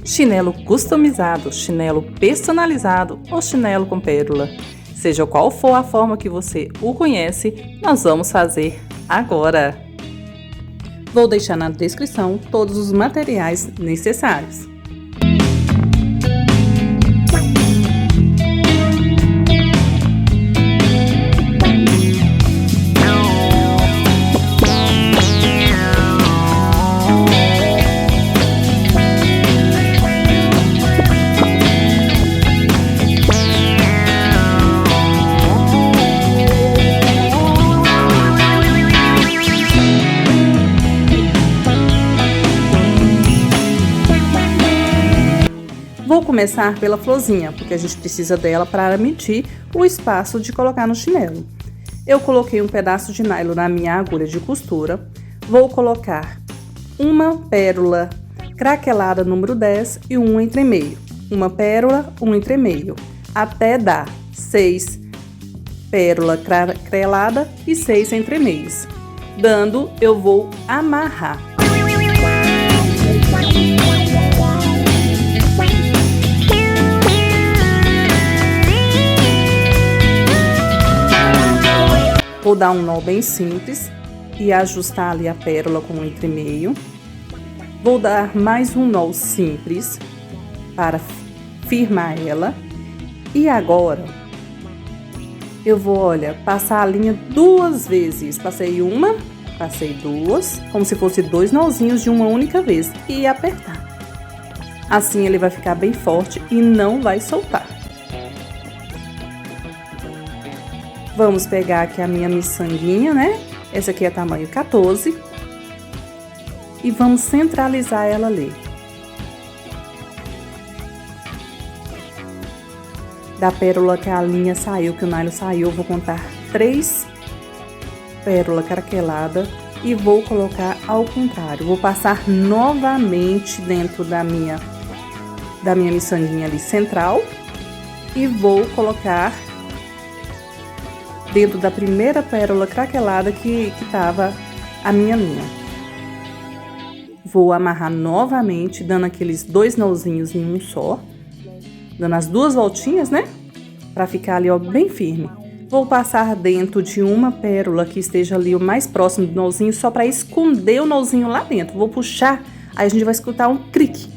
Chinelo customizado, chinelo personalizado ou chinelo com pérola. Seja qual for a forma que você o conhece, nós vamos fazer agora. Vou deixar na descrição todos os materiais necessários. Vou começar pela florzinha, porque a gente precisa dela para medir o espaço de colocar no chinelo. Eu coloquei um pedaço de nylon na minha agulha de costura. Vou colocar uma pérola craquelada número 10 e um entremeio. Uma pérola, um entremeio, até dar 6 pérola craquelada e 6 entremeios. Dando, eu vou amarrar. Vou dar um nó bem simples e ajustar ali a pérola com o entremeio. Vou dar mais um nó simples para firmar ela. E agora, eu vou, passar a linha 2 vezes. Passei uma, passei 2, como se fosse 2 nozinhos de uma única vez. E apertar. Assim ele vai ficar bem forte e não vai soltar. Vamos pegar aqui a minha miçanguinha, né? Essa aqui é tamanho 14. E vamos centralizar ela ali. Da pérola que a linha saiu, que o nylon saiu, eu vou contar 3 pérolas craqueladas e vou colocar ao contrário. Vou passar novamente dentro da minha miçanguinha ali central e vou colocar dentro da primeira pérola craquelada que tava a minha linha. Vou amarrar novamente, dando aqueles 2 nozinhos em um só, dando as 2 voltinhas, né? Pra ficar ali, bem firme. Vou passar dentro de uma pérola que esteja ali o mais próximo do nozinho, só pra esconder o nozinho lá dentro. Vou puxar, aí a gente vai escutar um clique.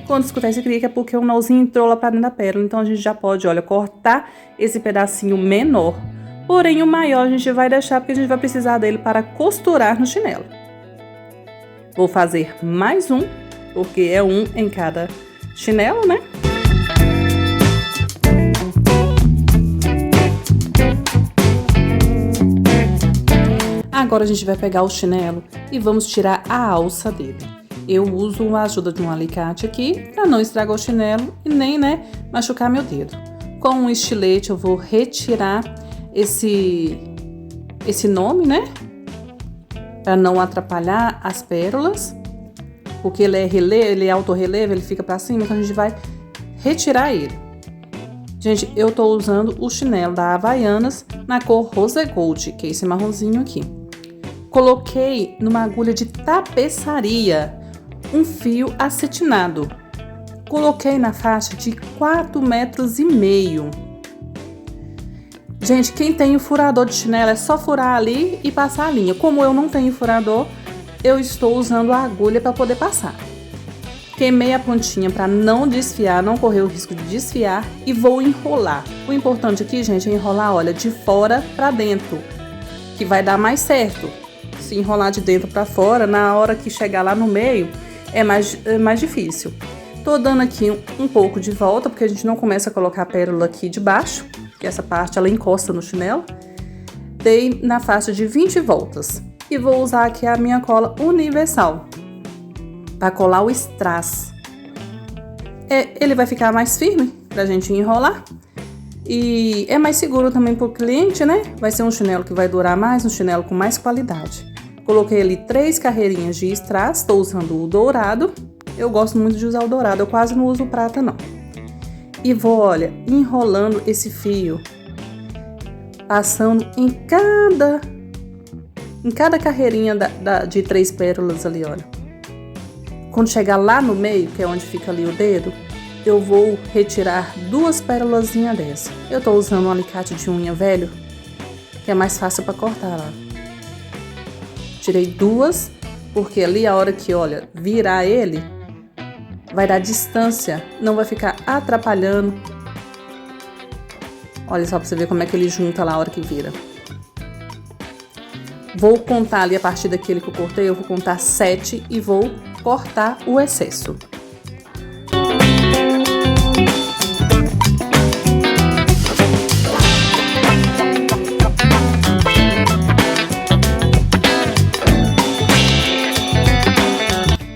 Quando escutar esse clique é porque o nozinho entrou lá pra dentro da pérola, então a gente já pode, cortar esse pedacinho menor. Porém, o maior a gente vai deixar porque a gente vai precisar dele para costurar no chinelo. Vou fazer mais um, porque é um em cada chinelo, né? Agora a gente vai pegar o chinelo e vamos tirar a alça dele. Eu uso a ajuda de um alicate aqui para não estragar o chinelo e nem, machucar meu dedo. Com um estilete eu vou retirar esse nome, né? Para não atrapalhar as pérolas, porque ele é autorrelevo, ele fica para cima, então a gente vai retirar ele. Gente, eu tô usando o chinelo da Havaianas na cor Rose Gold, que é esse marronzinho aqui. Coloquei numa agulha de tapeçaria um fio acetinado. Coloquei na faixa de 4,5 metros. Gente, quem tem o furador de chinelo é só furar ali e passar a linha. Como eu não tenho furador, eu estou usando a agulha para poder passar. Queimei a pontinha para não desfiar, não correr o risco de desfiar e vou enrolar. O importante aqui, gente, é enrolar, de fora para dentro, que vai dar mais certo. Se enrolar de dentro para fora, na hora que chegar lá no meio, é mais difícil. Tô dando aqui um pouco de volta, porque a gente não começa a colocar a pérola aqui de baixo, que essa parte ela encosta no chinelo. Dei na faixa de 20 voltas. E vou usar aqui a minha cola universal para colar o strass. Ele vai ficar mais firme pra gente enrolar. E é mais seguro também pro cliente, né? Vai ser um chinelo que vai durar mais, um chinelo com mais qualidade. Coloquei ali 3 carreirinhas de strass, estou usando o dourado. Eu gosto muito de usar o dourado, eu quase não uso o prata não. E vou, enrolando esse fio, passando em cada em cada carreirinha de 3 pérolas ali, olha. Quando chegar lá no meio, que é onde fica ali o dedo, eu vou retirar 2 pérolazinhas dessa. Eu tô usando um alicate de unha velho, que é mais fácil para cortar lá. Tirei 2, porque ali a hora que, olha, virar ele, vai dar distância, não vai ficar atrapalhando. Olha só pra você ver como é que ele junta lá a hora que vira. Vou contar ali a partir daquele que eu cortei, eu vou contar 7 e vou cortar o excesso.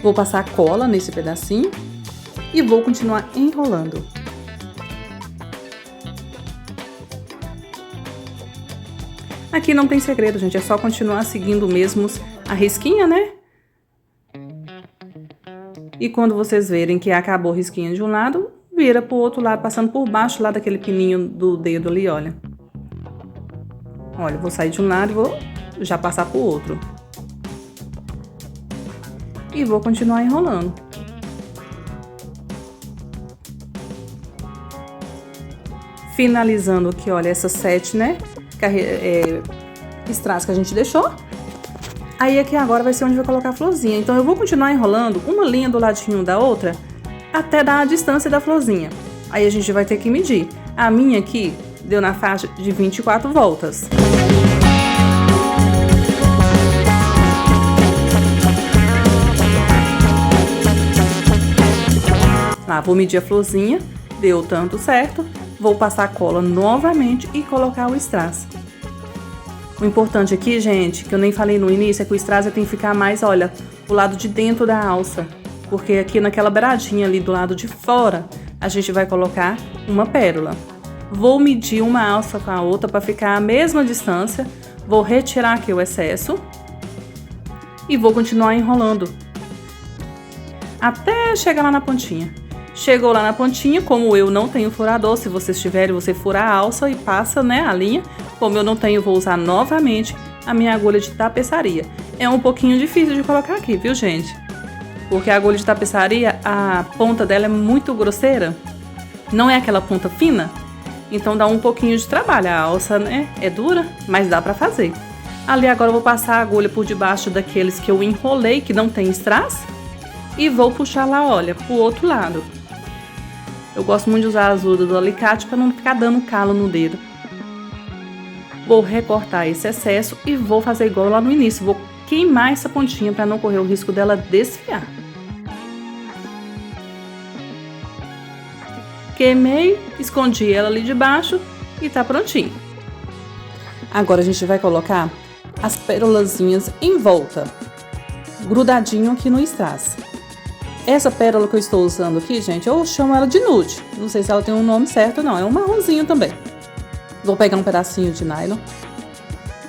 Vou passar cola nesse pedacinho e vou continuar enrolando. Aqui não tem segredo, gente, é só continuar seguindo mesmo a risquinha, né? E quando vocês verem que acabou a risquinha de um lado, vira pro outro lado, passando por baixo lá daquele pininho do dedo ali, olha. Olha, vou sair de um lado e vou já passar pro outro. E vou continuar enrolando. Finalizando aqui, olha, essas 7, né? Strass que a gente deixou. Aí aqui agora vai ser onde eu vou colocar a florzinha. Então eu vou continuar enrolando uma linha do ladinho da outra até dar a distância da florzinha. Aí a gente vai ter que medir. A minha aqui deu na faixa de 24 voltas. Lá, vou medir a florzinha, deu tanto certo. Vou passar a cola novamente e colocar o strass. O importante aqui, gente, que eu nem falei no início, é que o strass tem que ficar mais, olha, o lado de dentro da alça. Porque aqui naquela beiradinha ali do lado de fora, a gente vai colocar uma pérola. Vou medir uma alça com a outra para ficar a mesma distância. Vou retirar aqui o excesso. E vou continuar enrolando. Até chegar lá na pontinha. Chegou lá na pontinha, como eu não tenho furador, se vocês tiverem, você fura a alça e passa, né, a linha. Como eu não tenho, vou usar novamente a minha agulha de tapeçaria. É um pouquinho difícil de colocar aqui, viu, gente? Porque a agulha de tapeçaria, a ponta dela é muito grosseira. Não é aquela ponta fina, então dá um pouquinho de trabalho. A alça, né, é dura, mas dá pra fazer. Ali agora eu vou passar a agulha por debaixo daqueles que eu enrolei, que não tem strass. E vou puxar lá, olha, pro outro lado. Eu gosto muito de usar a ajuda do alicate para não ficar dando calo no dedo. Vou recortar esse excesso e vou fazer igual lá no início. Vou queimar essa pontinha para não correr o risco dela desfiar. Queimei, escondi ela ali debaixo e tá prontinho. Agora a gente vai colocar as pérolazinhas em volta, grudadinho aqui no strass. Essa pérola que eu estou usando aqui, gente, eu chamo ela de nude. Não sei se ela tem um nome certo, não. É um marronzinho também. Vou pegar um pedacinho de nylon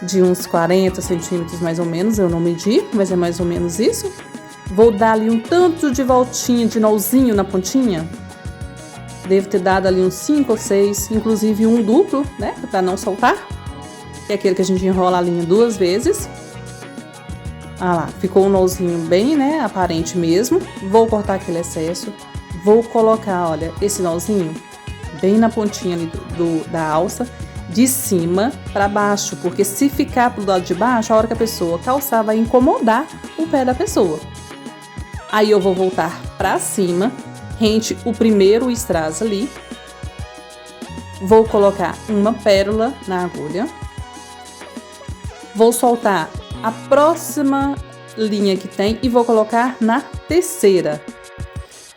de uns 40 centímetros mais ou menos. Eu não medi, mas é mais ou menos isso. Vou dar ali um tanto de voltinha de nozinho na pontinha. Devo ter dado ali uns 5 ou 6, inclusive um duplo, né? Pra não soltar. Que é aquele que a gente enrola a linha 2 vezes. Ah lá, ficou um nozinho bem, né, aparente mesmo. Vou cortar aquele excesso. Vou colocar, olha, esse nozinho bem na pontinha ali da alça, de cima para baixo. Porque se ficar pro lado de baixo, a hora que a pessoa calçar, vai incomodar o pé da pessoa. Aí eu vou voltar para cima, rente o primeiro strass ali. Vou colocar uma pérola na agulha. Vou soltar a próxima linha que tem e vou colocar na terceira.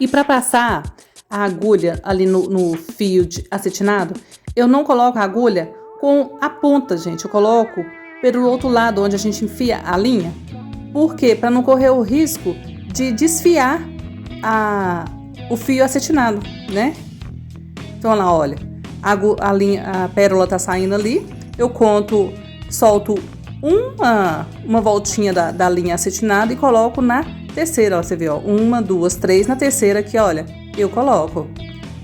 E para passar a agulha ali no fio de acetinado, eu não coloco a agulha com a ponta, gente. Eu coloco pelo outro lado, onde a gente enfia a linha. Por quê? Para não correr o risco de desfiar o fio acetinado, né? Então, olha lá, olha. A pérola tá saindo ali. Eu solto uma voltinha da linha acetinada e coloco na terceira, ó, você vê, ó, 1, 2, 3, na terceira aqui, olha, eu coloco,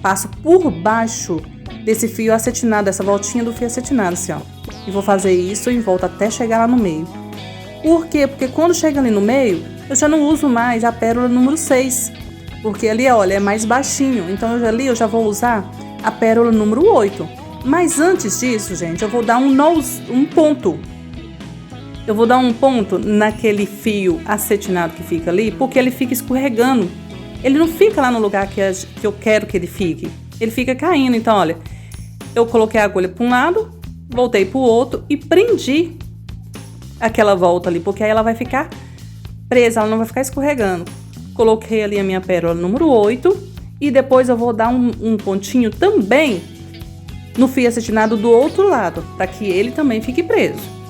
passo por baixo desse fio acetinado, dessa voltinha do fio acetinado, assim, ó, e vou fazer isso em volta até chegar lá no meio. Por quê? Porque quando chega ali no meio, eu já não uso mais a pérola número 6. Porque ali, olha, é mais baixinho. Então eu já vou usar a pérola número 8. Mas antes disso, gente, eu vou dar um ponto. Eu vou dar um ponto naquele fio acetinado que fica ali, porque ele fica escorregando. Ele não fica lá no lugar que eu quero que ele fique. Ele fica caindo. Então, olha, eu coloquei a agulha para um lado, voltei para o outro e prendi aquela volta ali, porque aí ela vai ficar presa, ela não vai ficar escorregando. Coloquei ali a minha pérola número 8 e depois eu vou dar um pontinho também no fio acetinado do outro lado, para que ele também fique preso.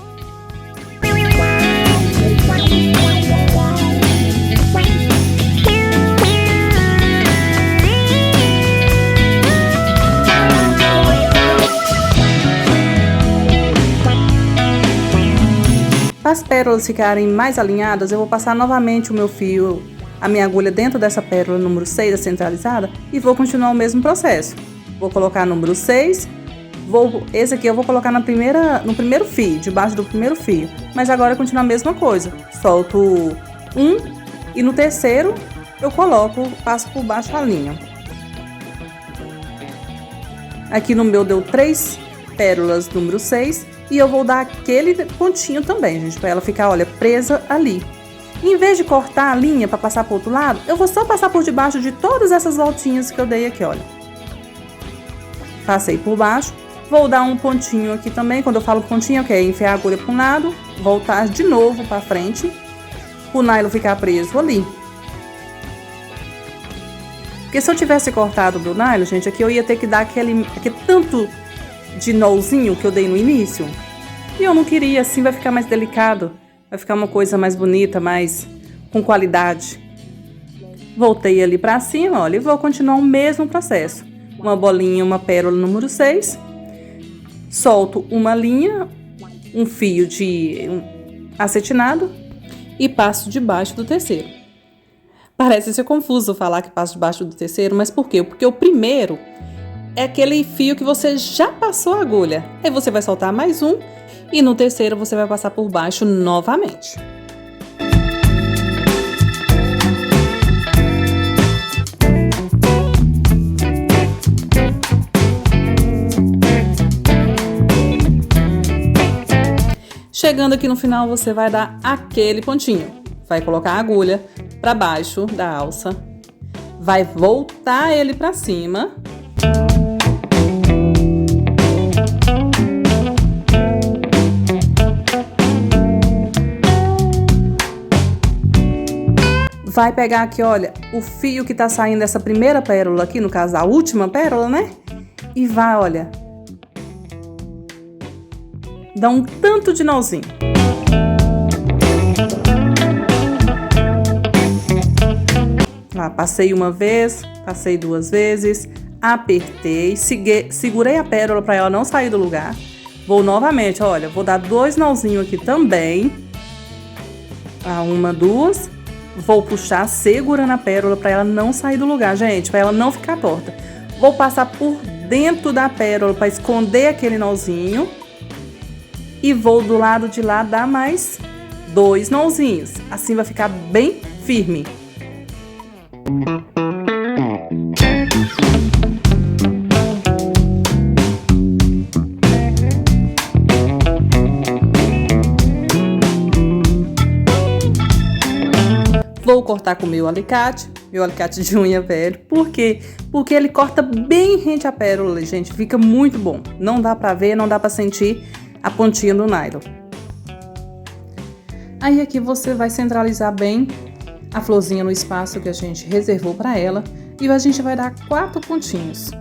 Para as pérolas ficarem mais alinhadas, eu vou passar novamente o meu fio, a minha agulha dentro dessa pérola número 6, a centralizada, e vou continuar o mesmo processo. Vou colocar número 6, esse aqui eu vou colocar no primeiro fio, debaixo do primeiro fio. Mas agora continua a mesma coisa. Solto um e no terceiro eu passo por baixo a linha. Aqui no meu deu 3 pérolas número 6. E eu vou dar aquele pontinho também, gente, para ela ficar, olha, presa ali. Em vez de cortar a linha para passar para o outro lado, eu vou só passar por debaixo de todas essas voltinhas que eu dei aqui, olha. Passei por baixo. Vou dar um pontinho aqui também. Quando eu falo pontinho, é enfiar a agulha para um lado, voltar de novo para frente, o nylon ficar preso ali. Porque se eu tivesse cortado o meu nylon, gente, aqui eu ia ter que dar aquele tanto de nozinho que eu dei no início. E eu não queria, assim vai ficar mais delicado. Vai ficar uma coisa mais bonita, mais com qualidade. Voltei ali pra cima, olha, e vou continuar o mesmo processo. Uma bolinha, uma pérola número 6. Solto uma linha, um fio de acetinado e passo debaixo do terceiro. Parece ser confuso falar que passo debaixo do terceiro, mas por quê? Porque o primeiro é aquele fio que você já passou a agulha. Aí você vai soltar mais um e no terceiro você vai passar por baixo novamente. Chegando aqui no final, você vai dar aquele pontinho. Vai colocar a agulha para baixo da alça. Vai voltar ele para cima. Vai pegar aqui, olha, o fio que tá saindo dessa primeira pérola aqui, no caso a última pérola, né? E vai, olha, dá um tanto de nozinho. Lá, passei uma vez, passei 2 vezes, apertei, segurei a pérola para ela não sair do lugar. Vou novamente, olha, vou dar 2 nozinhos aqui também. 1, 2. Vou puxar segurando a pérola para ela não sair do lugar, gente, para ela não ficar torta. Vou passar por dentro da pérola para esconder aquele nozinho. E vou do lado de lá dar mais 2 nozinhos. Assim vai ficar bem firme. Vou cortar com o meu alicate de unha velho. Por quê? Porque ele corta bem rente à pérola, gente. Fica muito bom. Não dá pra ver, não dá pra sentir a pontinha do nylon. Aí aqui você vai centralizar bem a florzinha no espaço que a gente reservou para ela. E a gente vai dar 4 pontinhos.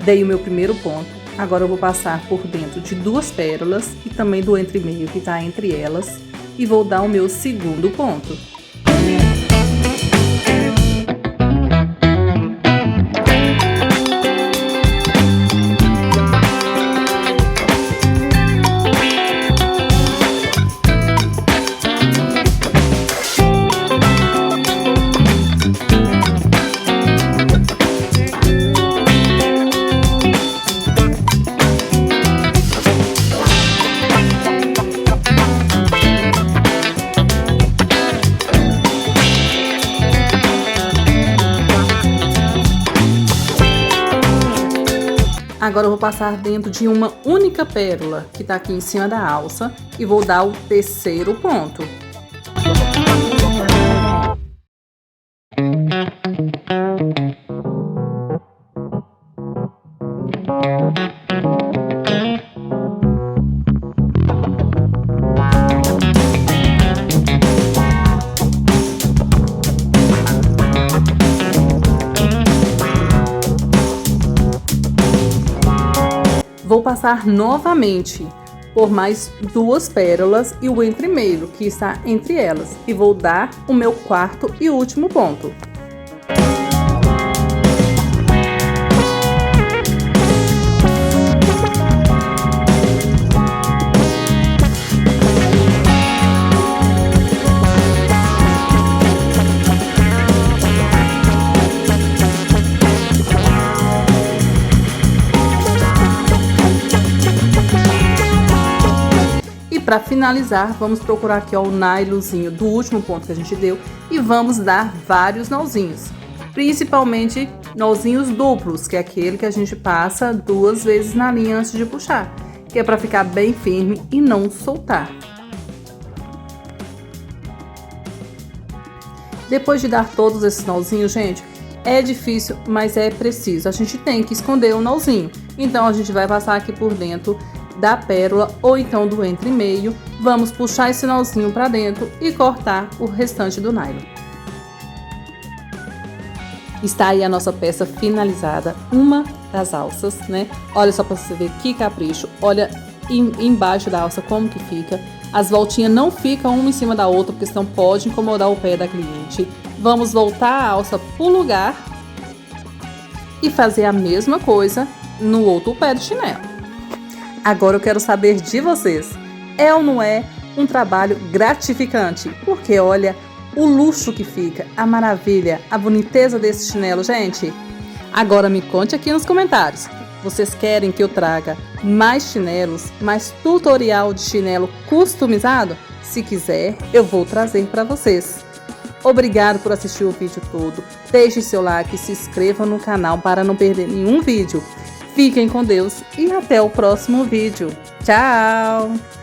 Dei o meu primeiro ponto, agora eu vou passar por dentro de 2 pérolas e também do entre-meio que está entre elas e vou dar o meu segundo ponto. Agora eu vou passar dentro de uma única pérola que tá aqui em cima da alça e vou dar o terceiro ponto. Vou passar novamente por mais duas pérolas e o entremeio que está entre elas e vou dar o meu quarto e último ponto. Para finalizar, vamos procurar aqui ó, o nylonzinho do último ponto que a gente deu e vamos dar vários nozinhos, principalmente nozinhos duplos, que é aquele que a gente passa 2 vezes na linha antes de puxar, que é para ficar bem firme e não soltar. Depois de dar todos esses nozinhos, gente, é difícil, mas é preciso. A gente tem que esconder o nozinho, então a gente vai passar aqui por dentro da pérola ou então do entremeio, vamos puxar esse nozinho para dentro e cortar o restante do nylon. Está aí a nossa peça finalizada, uma das alças, né? Olha só para você ver que capricho, olha embaixo da alça como que fica. As voltinhas não ficam uma em cima da outra, porque senão pode incomodar o pé da cliente. Vamos voltar a alça pro lugar e fazer a mesma coisa no outro pé do chinelo. Agora eu quero saber de vocês, é ou não é um trabalho gratificante? Porque olha o luxo que fica, a maravilha, a boniteza desse chinelo, gente. Agora me conte aqui nos comentários, vocês querem que eu traga mais chinelos, mais tutorial de chinelo customizado? Se quiser, eu vou trazer para vocês. Obrigado por assistir o vídeo todo, deixe seu like e se inscreva no canal para não perder nenhum vídeo. Fiquem com Deus e até o próximo vídeo. Tchau!